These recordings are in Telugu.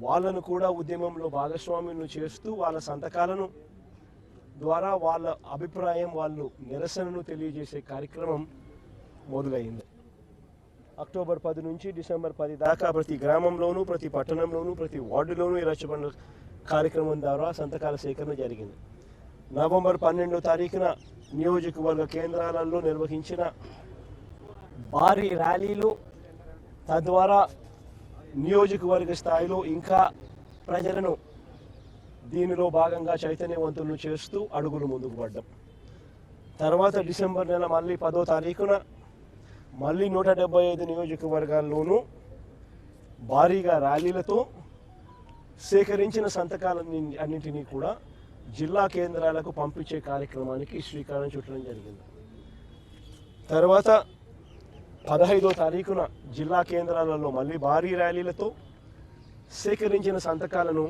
వాళ్ళను కూడా ఉద్యమంలో భాగస్వామ్యులను చేస్తూ వాళ్ళ సంతకాలను ద్వారా వాళ్ళ అభిప్రాయం వాళ్ళు నిరసనను తెలియజేసే కార్యక్రమం మొదలైంది. అక్టోబర్ 10 నుంచి డిసెంబర్ 10 దాకా ప్రతి గ్రామంలోనూ, ప్రతి పట్టణంలోనూ, ప్రతి వార్డులోనూ ఈ రచ్చబండ కార్యక్రమం ద్వారా సంతకాల సేకరణ జరిగింది. నవంబర్ 12వ తారీఖున నియోజకవర్గ కేంద్రాలలో నిర్వహించిన భారీ ర్యాలీలు తద్వారా నియోజకవర్గ స్థాయిలో ఇంకా ప్రజలను దీనిలో భాగంగా చైతన్యవంతులను చేస్తూ అడుగులు ముందుకు పడ్డాం. తర్వాత డిసెంబర్ నెల మళ్ళీ 10వ తారీఖున మళ్ళీ 175 నియోజకవర్గాల్లోనూ భారీగా ర్యాలీలతో సేకరించిన సంతకాలన్నింటినీ కూడా జిల్లా కేంద్రాలకు పంపించే కార్యక్రమానికి శ్రీకారం చుట్టడం జరిగింది. తర్వాత 15వ తారీఖున జిల్లా కేంద్రాలలో మళ్ళీ భారీ ర్యాలీలతో సేకరించిన సంతకాలను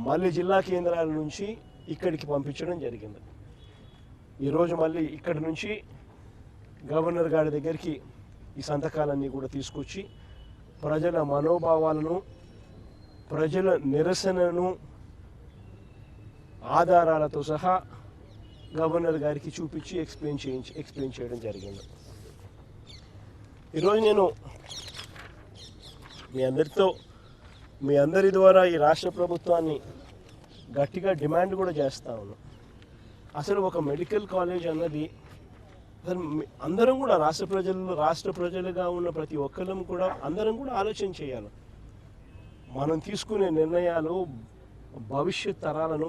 మళ్ళీ జిల్లా కేంద్రాల నుంచి ఇక్కడికి పంపించడం జరిగింది. ఈరోజు మళ్ళీ ఇక్కడి నుంచి గవర్నర్ గారి దగ్గరికి ఈ సంతకాలన్నీ కూడా తీసుకొచ్చి ప్రజల మనోభావాలను, ప్రజల నిరసనను ఆధారాలతో సహా గవర్నర్ గారికి చూపించి ఎక్స్ప్లెయిన్ చేయడం జరిగింది. ఈరోజు నేను మీ అందరి ద్వారా ఈ రాష్ట్ర ప్రభుత్వాన్ని గట్టిగా డిమాండ్ కూడా చేస్తా ఉన్నాను. అసలు ఒక మెడికల్ కాలేజ్ అన్నది అసలు అందరం కూడా రాష్ట్ర ప్రజలుగా ఉన్న ప్రతి ఒక్కరం కూడా అందరం కూడా ఆలోచన చేయాలి. మనం తీసుకునే నిర్ణయాలు భవిష్యత్ తరాలను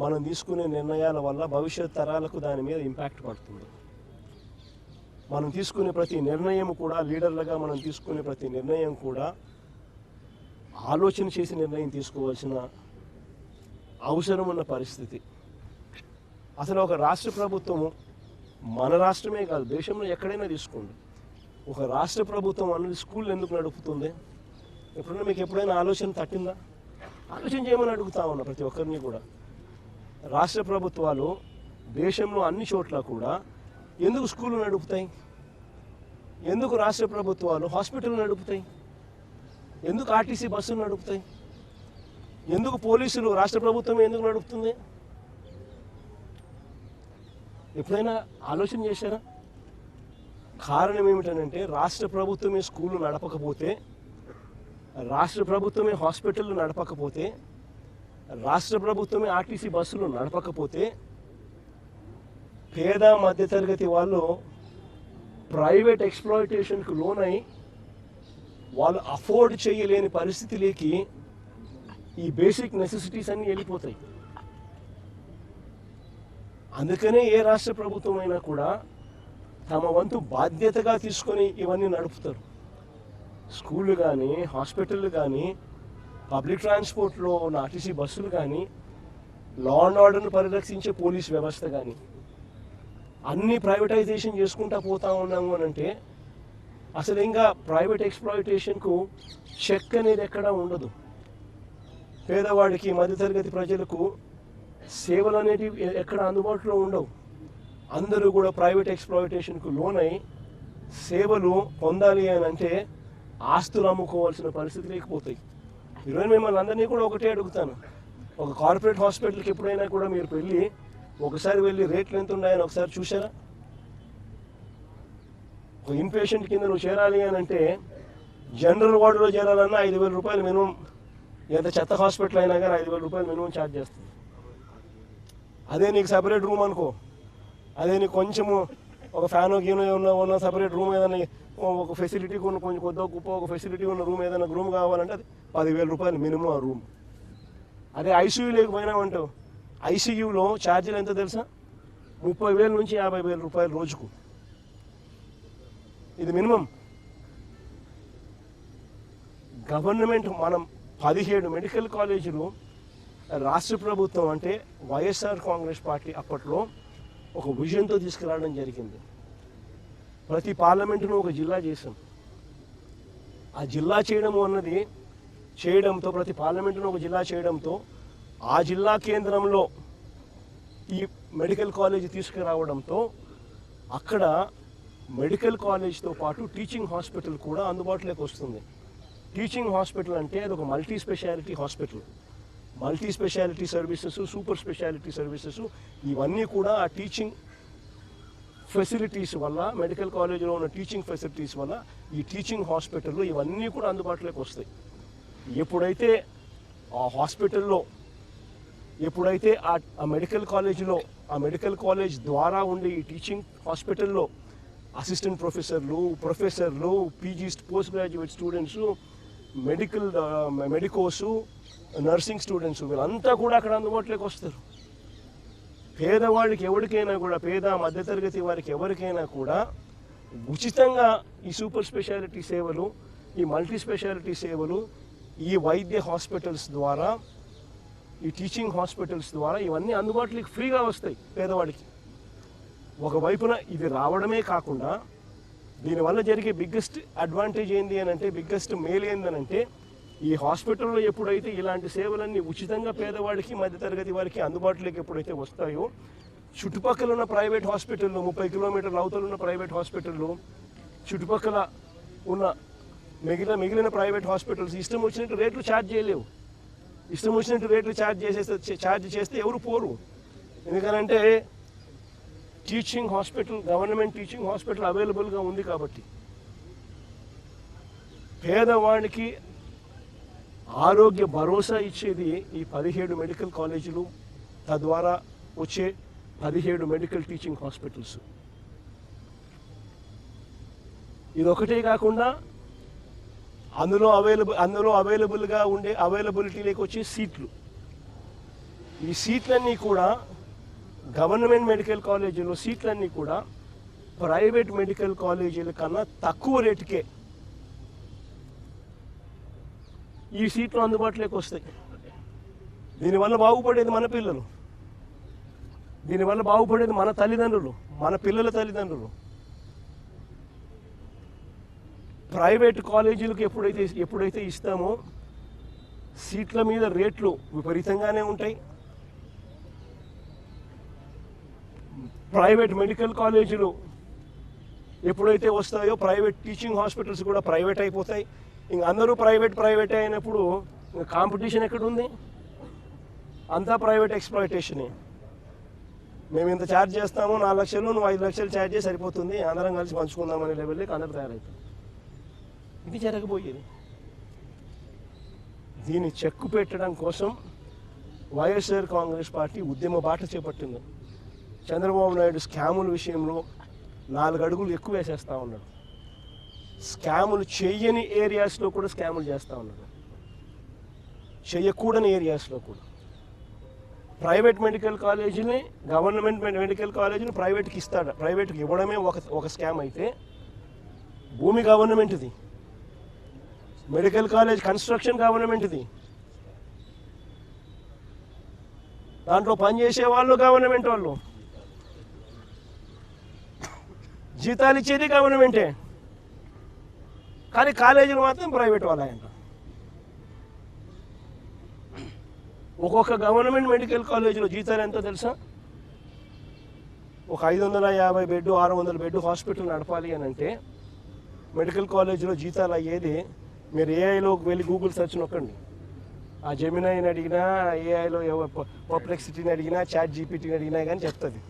మనం తీసుకునే నిర్ణయాల వల్ల భవిష్యత్ తరాలకు దాని మీద ఇంపాక్ట్ పడుతుంది. మనం తీసుకునే ప్రతి నిర్ణయం కూడా లీడర్లుగా మనం తీసుకునే ప్రతి నిర్ణయం కూడా ఆలోచన చేసి నిర్ణయం తీసుకోవాల్సిన అవసరం ఉన్న పరిస్థితి. అసలు ఒక రాష్ట్ర ప్రభుత్వము మన రాష్ట్రమే కాదు, దేశంలో ఎక్కడైనా తీసుకోండి, ఒక రాష్ట్ర ప్రభుత్వం అన్నది స్కూల్ ఎందుకు నడుపుతుంది? ఎప్పుడైనా మీకు ఎప్పుడైనా ఆలోచన తట్టిందా? ఆలోచన చేయమని అడుగుతా ఉన్నా ప్రతి ఒక్కరిని కూడా. రాష్ట్ర ప్రభుత్వాలు దేశంలో అన్ని చోట్ల కూడా ఎందుకు స్కూళ్ళు నడుపుతాయి? ఎందుకు రాష్ట్ర ప్రభుత్వాలు హాస్పిటల్ నడుపుతాయి? ఎందుకు ఆర్టీసీ బస్సులు నడుపుతాయి? ఎందుకు పోలీసులు రాష్ట్ర ప్రభుత్వం ఎందుకు నడుపుతుంది? ఎప్పుడైనా ఆలోచన చేశారా? కారణం ఏమిటనంటే రాష్ట్ర ప్రభుత్వమే స్కూళ్ళు నడపకపోతే, రాష్ట్ర ప్రభుత్వమే హాస్పిటళ్ళు నడపకపోతే, రాష్ట్ర ప్రభుత్వమే ఆర్టీసీ బస్సులు నడపకపోతే పేద మధ్యతరగతి వాళ్ళు ప్రైవేట్ ఎక్స్‌ప్లాయిటేషన్కు లోనై వాళ్ళు అఫోర్డ్ చేయలేని పరిస్థితిలోకి ఈ బేసిక్ నెసెసిటీస్ అన్నీ వెళ్ళిపోతాయి. అందుకనే ఏ రాష్ట్ర ప్రభుత్వం అయినా కూడా తమ వంతు బాధ్యతగా తీసుకొని ఇవన్నీ నడుపుతారు. స్కూళ్ళు కానీ, హాస్పిటళ్ళు కానీ, పబ్లిక్ ట్రాన్స్పోర్ట్లో ఉన్న ఆర్టీసీ బస్సులు కానీ, లా అండ్ ఆర్డర్ను పరిరక్షించే పోలీస్ వ్యవస్థ కానీ అన్నీ ప్రైవేటైజేషన్ చేసుకుంటా పోతా ఉన్నాము అని అంటే అసలు ఇంకా ప్రైవేట్ ఎక్స్‌ప్లాయిటేషన్కు చెక్ అనేది ఎక్కడా ఉండదు. పేదవాడికి, మధ్యతరగతి ప్రజలకు సేవలు అనేటివి ఎక్కడ అందుబాటులో ఉండవు. అందరూ కూడా ప్రైవేట్ ఎక్స్‌ప్లాయిటేషన్కు లోనై సేవలు పొందాలి అని అంటే ఆస్తులు అమ్ముకోవాల్సిన పరిస్థితి లేకపోతాయి. ఈరోజు మిమ్మల్ని అందరినీ కూడా ఒకటే అడుగుతాను, ఒక కార్పొరేట్ హాస్పిటల్కి ఎప్పుడైనా కూడా మీరు ఒకసారి వెళ్ళి రేట్లు ఎంత ఉన్నాయని ఒకసారి చూసారా? ఒక ఇన్పేషెంట్ కింద నువ్వు చేరాలి అని అంటే జనరల్ వార్డులో చేరాలన్నా 5,000 రూపాయలు మినిమం, ఎంత చెత్త హాస్పిటల్ అయినా కానీ 5,000 రూపాయలు మినిమం ఛార్జ్ చేస్తుంది. అదే నీకు సపరేట్ రూమ్ అనుకో, అదే నీకు కొంచెము ఒక ఫ్యాన్ గీనో ఉన్న సపరేట్ రూమ్ ఏదైనా ఒక ఫెసిలిటీ కొంచెం కొద్దిగా గొప్ప ఒక ఫెసిలిటీ ఉన్న రూమ్ ఏదైనా రూమ్ కావాలంటే అది 10,000 రూపాయలు మినిమం ఆ రూమ్. అదే ఐసీయూ లేకపోయినామంటావు, ఐసీయూలో ఛార్జీలు ఎంత తెలుసా? 30,000 నుంచి 50,000 రూపాయలు రోజుకు. ఇది మినిమం. గవర్నమెంట్ మనం 17 మెడికల్ కాలేజీలు రాష్ట్ర ప్రభుత్వం అంటే వైఎస్ఆర్ కాంగ్రెస్ పార్టీ అప్పట్లో ఒక విజన్తో తీసుకురావడం జరిగింది. ప్రతి పార్లమెంటును ఒక జిల్లా చేసాం. ఆ జిల్లా చేయడంతో ప్రతి పార్లమెంటును ఒక జిల్లా చేయడంతో ఆ జిల్లా కేంద్రంలో ఈ మెడికల్ కాలేజ్ తీసుకురావడంతో అక్కడ మెడికల్ కాలేజ్తో పాటు టీచింగ్ హాస్పిటల్ కూడా అందుబాటులోకి వస్తుంది. టీచింగ్ హాస్పిటల్ అంటే అది ఒక multi speciality hospital. Multi speciality services, super speciality services ఇవన్నీ కూడా ఆ టీచింగ్ ఫెసిలిటీస్ వల్ల, మెడికల్ కాలేజీలో ఉన్న టీచింగ్ ఫెసిలిటీస్ వల్ల ఈ టీచింగ్ హాస్పిటల్లో ఇవన్నీ కూడా అందుబాటులోకి వస్తాయి. ఎప్పుడైతే ఆ హాస్పిటల్లో, ఎప్పుడైతే ఆ మెడికల్ కాలేజీలో, ఆ మెడికల్ కాలేజ్ ద్వారా ఉండే ఈ టీచింగ్ హాస్పిటల్లో అసిస్టెంట్ ప్రొఫెసర్లు, PG post graduate students, medicos, nursing students వీళ్ళంతా కూడా అక్కడ అందుబాటులోకి వస్తారు. పేదవాడికి ఎవరికైనా కూడా, పేద మధ్యతరగతి వారికి ఎవరికైనా కూడా ఉచితంగా ఈ సూపర్ స్పెషాలిటీ సేవలు, ఈ మల్టీ స్పెషాలిటీ సేవలు ఈ వైద్య హాస్పిటల్స్ ద్వారా, ఈ టీచింగ్ హాస్పిటల్స్ ద్వారా ఇవన్నీ అందుబాటులోకి ఫ్రీగా వస్తాయి పేదవాడికి. ఒకవైపున ఇది రావడమే కాకుండా దీనివల్ల జరిగే బిగ్గెస్ట్ అడ్వాంటేజ్ ఏంది అని అంటే, బిగ్గెస్ట్ మేలు ఏందనంటే, ఈ హాస్పిటల్లో ఎప్పుడైతే ఇలాంటి సేవలన్నీ ఉచితంగా పేదవాడికి, మధ్యతరగతి వారికి అందుబాటులోకి ఎప్పుడైతే వస్తాయో, చుట్టుపక్కల ఉన్న ప్రైవేట్ హాస్పిటల్లో, 30 కిలోమీటర్ల అవతల ఉన్న ప్రైవేట్ హాస్పిటల్లో, చుట్టుపక్కల ఉన్న మిగిలిన ప్రైవేట్ హాస్పిటల్స్ ఇష్టం వచ్చినట్టు రేట్లు ఛార్జ్ చేయలేవు. ఇష్టం వచ్చినట్టు రేట్లు ఛార్జ్ చేస్తే ఎవరు పోరు. ఎందుకనంటే teaching hospital, government teaching hospital అవైలబుల్గా ఉంది కాబట్టి. పేదవాడికి ఆరోగ్య భరోసా ఇచ్చేది ఈ 17 మెడికల్ కాలేజీలు, తద్వారా వచ్చే 17 మెడికల్ టీచింగ్ హాస్పిటల్స్. ఇదొకటే కాకుండా అందులో అవైలబుల్గా ఉండే అవైలబిలిటీలోకి వచ్చే సీట్లు. ఈ సీట్లన్నీ కూడా గవర్నమెంట్ మెడికల్ కాలేజీలో సీట్లన్నీ కూడా ప్రైవేట్ మెడికల్ కాలేజీల కన్నా తక్కువ రేటుకే ఈ సీట్లు అందుబాటులోకి వస్తాయి. దీనివల్ల బాగుపడేది మన పిల్లలు, దీనివల్ల బాగుపడేది మన తల్లిదండ్రులు, మన పిల్లల తల్లిదండ్రులు. ప్రైవేట్ కాలేజీలకు ఎప్పుడైతే ఇస్తామో సీట్ల మీద రేట్లు విపరీతంగానే ఉంటాయి. ప్రైవేట్ మెడికల్ కాలేజీలు ఎప్పుడైతే వస్తాయో ప్రైవేట్ టీచింగ్ హాస్పిటల్స్ కూడా ప్రైవేట్ అయిపోతాయి. ఇంక అందరూ ప్రైవేట్ అయినప్పుడు కాంపిటీషన్ ఎక్కడుంది? అంతా ప్రైవేట్ ఎక్స్‌ప్లాయిటేషనే. మేము ఇంత ఛార్జ్ చేస్తాము, 4 లక్షలు, నువ్వు 5 లక్షలు ఛార్జ్ చేసి సరిపోతుంది, అందరం కలిసి పంచుకుందామనే లెవెల్లోకి అందరూ తయారవుతారు. ఇది జరగబోయేది. దీన్ని చెక్కు పెట్టడం కోసం వైఎస్ఆర్ కాంగ్రెస్ పార్టీ ఉద్యమ బాట చేపట్టింది. చంద్రబాబు నాయుడు స్కాముల విషయంలో 4 అడుగులు ఎక్కువ వేసేస్తూ ఉన్నాడు. స్కాములు చేయని ఏరియాస్లో కూడా స్కాములు చేస్తూ ఉన్నాడు, చేయకూడని ఏరియాస్లో కూడా. ప్రైవేట్ మెడికల్ కాలేజీని, గవర్నమెంట్ మెడికల్ కాలేజీని ప్రైవేట్కి ఇస్తాడు. ప్రైవేట్కి ఇవ్వడమే ఒక స్కామ్ అయితే, భూమి గవర్నమెంట్ది, మెడికల్ కాలేజ్ కన్స్ట్రక్షన్ గవర్నమెంట్ది, దాంట్లో పనిచేసే వాళ్ళు గవర్నమెంట్ వాళ్ళు, జీతాలు ఇచ్చేది గవర్నమెంటే, కానీ కాలేజీలు మాత్రం ప్రైవేట్ వాళ్ళంట. ఒక్కొక్క గవర్నమెంట్ మెడికల్ కాలేజీలో జీతాలు ఎంతో తెలుసా? ఒక 550 బెడ్, 600 బెడ్ హాస్పిటల్ నడపాలి అని అంటే మెడికల్ కాలేజీలో జీతాలు అయ్యేది, మీరు ఏఐలోకి వెళ్ళి గూగుల్ సెర్చ్ నొక్కండి. ఆ జెమినైని అడిగినా, ఏఐలో పర్ప్లెక్సిటీని అడిగినా, చాట్ జీపీటీని అడిగినా కానీ చెప్తుంది.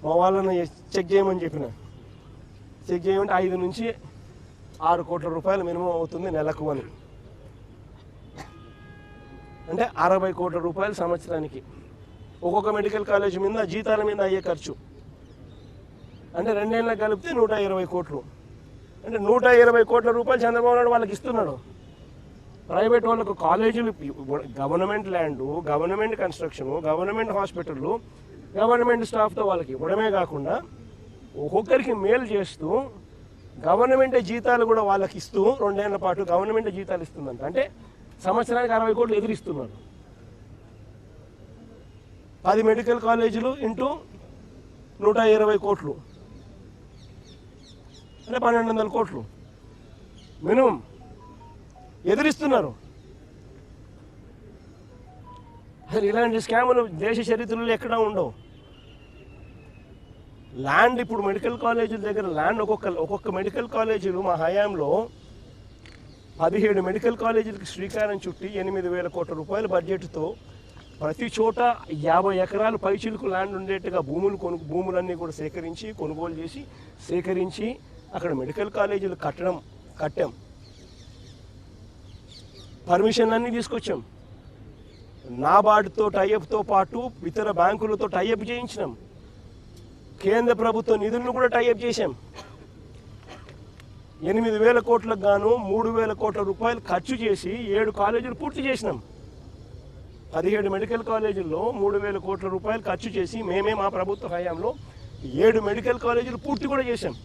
మా వాళ్ళని చెక్ చేయమని చెప్పిన, చెక్ చేయమంటే 5 నుంచి 6 కోట్ల రూపాయలు మినిమం అవుతుంది నెలకు అని. అంటే 60 కోట్ల రూపాయలు సంవత్సరానికి ఒక్కొక్క మెడికల్ కాలేజ్ మీద జీతాల మీద అయ్యే ఖర్చు. అంటే 2 ఏళ్ళకి కలిపితే 120 కోట్లు. అంటే 120 కోట్ల రూపాయలు చంద్రబాబు నాయుడు వాళ్ళకి ఇస్తున్నాడు. ప్రైవేట్ వాళ్ళకు కాలేజీలు, government land, government construction, government హాస్పిటళ్ళు, గవర్నమెంట్ స్టాఫ్తో వాళ్ళకి ఇవ్వడమే కాకుండా ఒక్కొక్కరికి మేలు చేస్తూ గవర్నమెంటే జీతాలు కూడా వాళ్ళకి ఇస్తూ 2 ఏళ్ల పాటు గవర్నమెంటే జీతాలు ఇస్తుందంట. అంటే సంవత్సరానికి 60 కోట్లు ఎదురిస్తున్నారు. 10 మెడికల్ కాలేజీలు ఇంటూ 120 కోట్లు అంటే 1200 కోట్లు మినిమం ఎదురిస్తున్నారు. అసలు ఇలాంటి స్కాములు దేశ చరిత్రలో ఎక్కడా ఉండవు. ల్యాండ్ ఇప్పుడు మెడికల్ కాలేజీల దగ్గర ల్యాండ్ ఒక్కొక్క మెడికల్ కాలేజీలు మా హయాంలో 17 మెడికల్ కాలేజీలకు శ్రీకారం చుట్టి 8,000 కోట్ల రూపాయల బడ్జెట్తో ప్రతి చోట 50 ఎకరాలు పైచిలుకు ల్యాండ్ ఉండేట్టుగా భూములన్నీ కూడా కొనుగోలు చేసి సేకరించి అక్కడ మెడికల్ కాలేజీలు కట్టాం. పర్మిషన్లు అన్నీ తీసుకొచ్చాం. నాబార్డుతో టైఅప్తో పాటు ఇతర బ్యాంకులతో టైఅప్ చేయించినాం. కేంద్ర ప్రభుత్వ నిధులను కూడా టైఅప్ చేశాం. 8,000 కోట్లకు గాను 3,000 కోట్ల రూపాయలు ఖర్చు చేసి 7 కాలేజీలు పూర్తి చేసినాం. 17 మెడికల్ కాలేజీల్లో 3,000 కోట్ల రూపాయలు ఖర్చు చేసి మా ప్రభుత్వ హయాంలో 7 మెడికల్ కాలేజీలు పూర్తి కూడా చేశాం.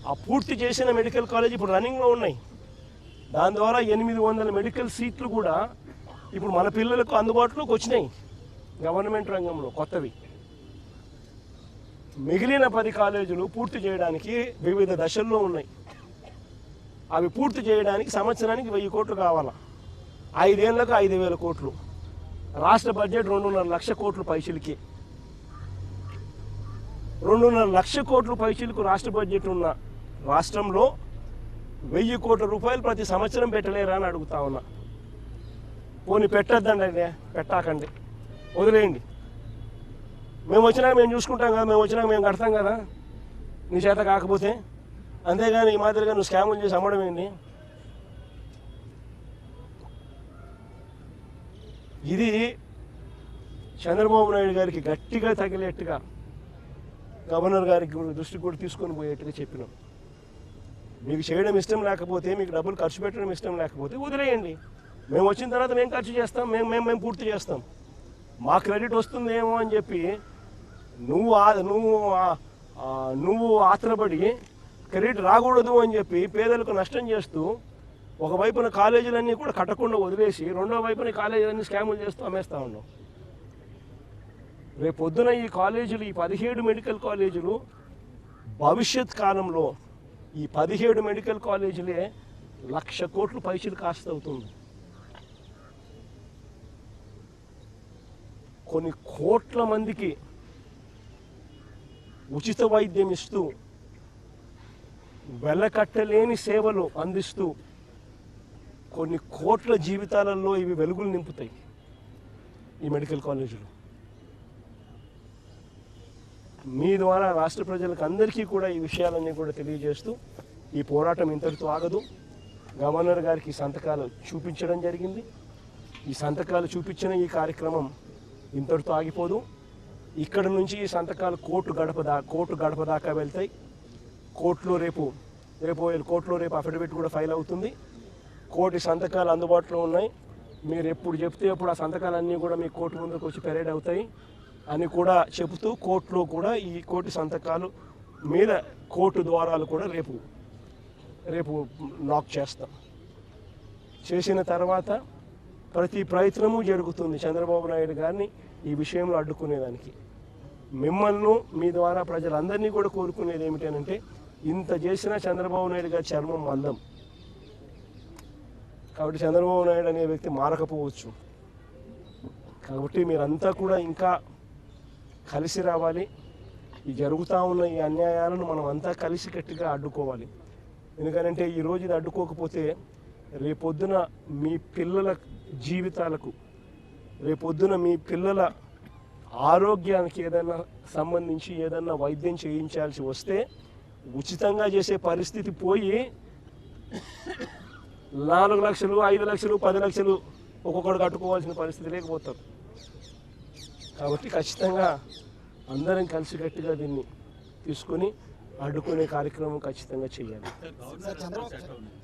ఆ పూర్తి చేసిన మెడికల్ కాలేజీ ఇప్పుడు రన్నింగ్లో ఉన్నాయి. దాని ద్వారా 800 మెడికల్ సీట్లు కూడా ఇప్పుడు మన పిల్లలకు అందుబాటులోకి వచ్చినాయి గవర్నమెంట్ రంగంలో కొత్తవి. మిగిలిన 10 కాలేజీలు పూర్తి చేయడానికి వివిధ దశల్లో ఉన్నాయి. అవి పూర్తి చేయడానికి సంవత్సరానికి 1,000 కోట్లు కావాలా. 5 ఏళ్లకు 5,000 కోట్లు. రాష్ట్ర బడ్జెట్ 2.5 లక్షల కోట్లు పైచిలకి. 2.5 లక్షల కోట్లు పైచిలకు రాష్ట్ర బడ్జెట్ ఉన్న రాష్ట్రంలో 1,000 కోట్ల రూపాయలు ప్రతి సంవత్సరం పెట్టలేరా అని అడుగుతా ఉన్నా. పోనీ పెట్టద్దండి, పెట్టాకండి, వదిలేయండి. మేము వచ్చినాక మేము చూసుకుంటాం కదా, మేము వచ్చినాక మేము కడతాం కదా నీ చేత కాకపోతే. అంతేగాని ఈ మాదిరిగా నువ్వు స్కాములు చేసి అమ్మడం ఏంటి? ఇది చంద్రబాబు నాయుడు గారికి గట్టిగా తగిలేట్టుగా గవర్నర్ గారికి దృష్టి కూడా తీసుకొని పోయేట్టుగా చెప్పినాం. మీకు చేయడం ఇష్టం లేకపోతే, మీకు డబ్బులు ఖర్చు పెట్టడం ఇష్టం లేకపోతే వదిలేయండి. మేము వచ్చిన తర్వాత మేము ఖర్చు చేస్తాం, మేము పూర్తి చేస్తాం. మా క్రెడిట్ వస్తుందేమో అని చెప్పి నువ్వు ఆత్రపడి క్రెడిట్ రాకూడదు అని చెప్పి పేదలకు నష్టం చేస్తూ ఒకవైపున కాలేజీలన్నీ కూడా కట్టకుండా వదిలేసి రెండో వైపున కాలేజీలన్నీ స్కాములు చేస్తూ అమ్మేస్తూ ఉన్నాం. రేపు పొద్దున ఈ కాలేజీలు, ఈ 17 మెడికల్ కాలేజీలు భవిష్యత్ కాలంలో ఈ 17 మెడికల్ కాలేజీలే 1,00,000 కోట్లు పైసలు కాస్ట్ అవుతుంది. కొన్ని కోట్ల మందికి ఉచిత వైద్యం ఇస్తూ వెలకట్టలేని సేవలు అందిస్తూ కొన్ని కోట్ల జీవితాలలో ఇవి వెలుగులు నింపుతాయి ఈ మెడికల్ కాలేజీలు. మీ ద్వారా రాష్ట్ర ప్రజలకు అందరికీ కూడా ఈ విషయాలన్నీ కూడా తెలియజేస్తూ ఈ పోరాటం ఇంతటితో ఆగదు. గవర్నర్ గారికి సంతకాలు చూపించడం జరిగింది. ఈ సంతకాలు చూపించిన ఈ కార్యక్రమం ఇంతటితో ఆగిపోదు. ఇక్కడ నుంచి ఈ సంతకాలు కోర్టు గడప దాకా వెళ్తాయి. కోర్టులో రేపు అఫిడవిట్ కూడా ఫైల్ అవుతుంది. కోర్టు సంతకాలు అందుబాటులో ఉన్నాయి. మీరు ఎప్పుడు చెప్తే అప్పుడు ఆ సంతకాలన్నీ కూడా మీ కోర్టు ముందుకు వచ్చి పెరేడ్ అవుతాయి అని కూడా చెబుతూ కోర్టులో కూడా ఈ కోర్టు సంతకాలు మీద కోర్టు ద్వారాలు కూడా రేపు లాక్ చేస్తాం. చేసిన తర్వాత ప్రతి ప్రయత్నము జరుగుతుంది చంద్రబాబు నాయుడు గారిని ఈ విషయంలో అడ్డుకునేదానికి. మిమ్మల్ని మీ ద్వారా ప్రజలందరినీ కూడా కోరుకునేది ఏమిటంటే, ఇంత చేసినా చంద్రబాబు నాయుడు గారి చర్మం మందం కాబట్టి చంద్రబాబు నాయుడు అనే వ్యక్తి మారకపోవచ్చు. కాబట్టి మీరంతా కూడా ఇంకా కలిసి రావాలి. ఈ జరుగుతూ ఉన్న ఈ అన్యాయాలను మనం అంతా కలిసికట్టుగా అడ్డుకోవాలి. ఎందుకంటే ఈరోజు ఇది అడ్డుకోకపోతే రేపొద్దున మీ పిల్లల జీవితాలకు, రేపొద్దున మీ పిల్లల ఆరోగ్యానికి ఏదైనా సంబంధించి ఏదైనా వైద్యం చేయించాల్సి వస్తే ఉచితంగా చేసే పరిస్థితి పోయి 4 లక్షలు, 5 లక్షలు, 10 లక్షలు ఒక్కొక్కడు కట్టుకోవాల్సిన పరిస్థితి లేకపోతారు. కాబట్టి ఖచ్చితంగా అందరం కలిసి గట్టిగా దీన్ని తీసుకొని అడ్డుకునే కార్యక్రమం ఖచ్చితంగా చేయాలి.